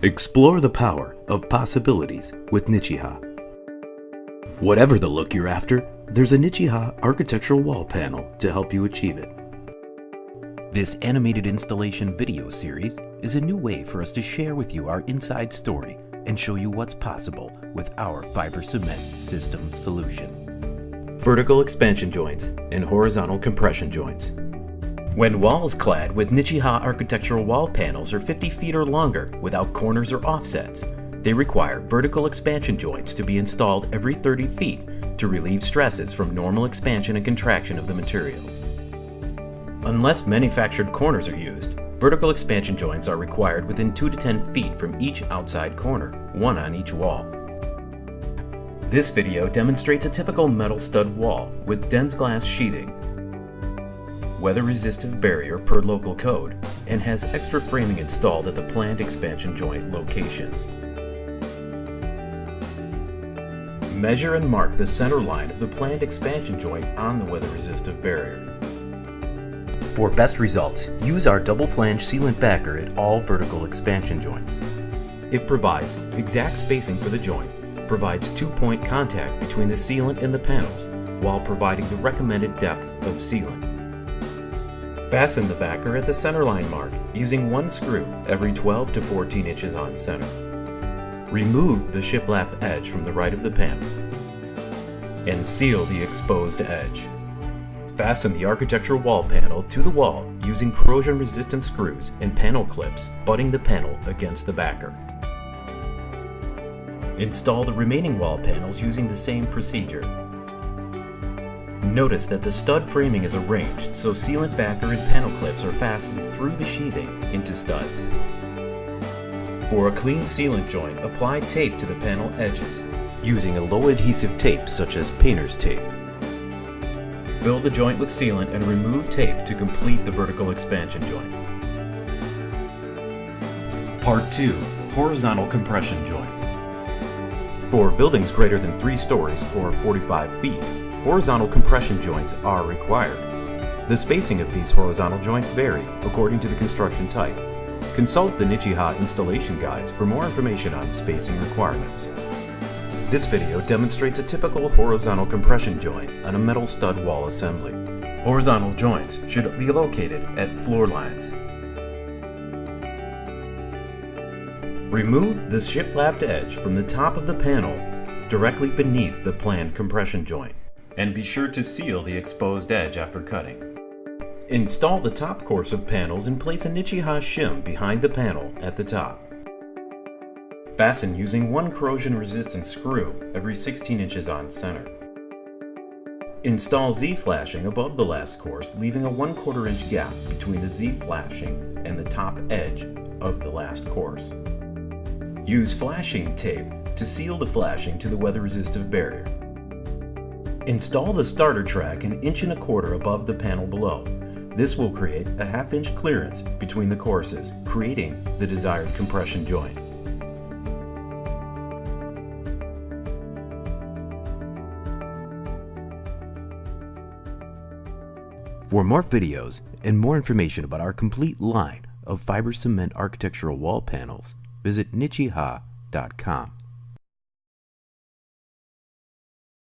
Explore the power of possibilities with Nichiha. Whatever the look you're after, there's a Nichiha architectural wall panel to help you achieve it. This animated installation video series is a new way for us to share with you our inside story and show you what's possible with our fiber cement system solution. Vertical expansion joints and horizontal compression joints. When walls clad with Nichiha architectural wall panels are 50 feet or longer without corners or offsets, they require vertical expansion joints to be installed every 30 feet to relieve stresses from normal expansion and contraction of the materials. Unless manufactured corners are used, vertical expansion joints are required within 2 to 10 feet from each outside corner, one on each wall. This video demonstrates a typical metal stud wall with dense glass sheathing, weather-resistive barrier per local code, and has extra framing installed at the planned expansion joint locations. Measure and mark the center line of the planned expansion joint on the weather-resistive barrier. For best results, use our double flange sealant backer at all vertical expansion joints. It provides exact spacing for the joint, provides 2-point contact between the sealant and the panels, while providing the recommended depth of sealant. Fasten the backer at the centerline mark using one screw every 12 to 14 inches on center. Remove the shiplap edge from the right of the panel and seal the exposed edge. Fasten the architectural wall panel to the wall using corrosion-resistant screws and panel clips butting the panel against the backer. Install the remaining wall panels using the same procedure. Notice that the stud framing is arranged so sealant backer and panel clips are fastened through the sheathing into studs. For a clean sealant joint, apply tape to the panel edges using a low adhesive tape such as painter's tape. Fill the joint with sealant and remove tape to complete the vertical expansion joint. Part 2. Horizontal compression joints. For buildings greater than 3 stories or 45 feet, horizontal compression joints are required. The spacing of these horizontal joints vary according to the construction type. Consult the Nichiha installation guides for more information on spacing requirements. This video demonstrates a typical horizontal compression joint on a metal stud wall assembly. Horizontal joints should be located at floor lines. Remove the shiplapped edge from the top of the panel directly beneath the planned compression joint, and be sure to seal the exposed edge after cutting. Install the top course of panels and place a Nichiha shim behind the panel at the top. Fasten using one corrosion-resistant screw every 16 inches on center. Install Z-flashing above the last course, leaving a 1/4 inch gap between the Z-flashing and the top edge of the last course. Use flashing tape to seal the flashing to the weather-resistive barrier. Install the starter track 1.25 inches above the panel below. This will create a 1/2 inch clearance between the courses, creating the desired compression joint. For more videos and more information about our complete line of fiber cement architectural wall panels, visit nichiha.com.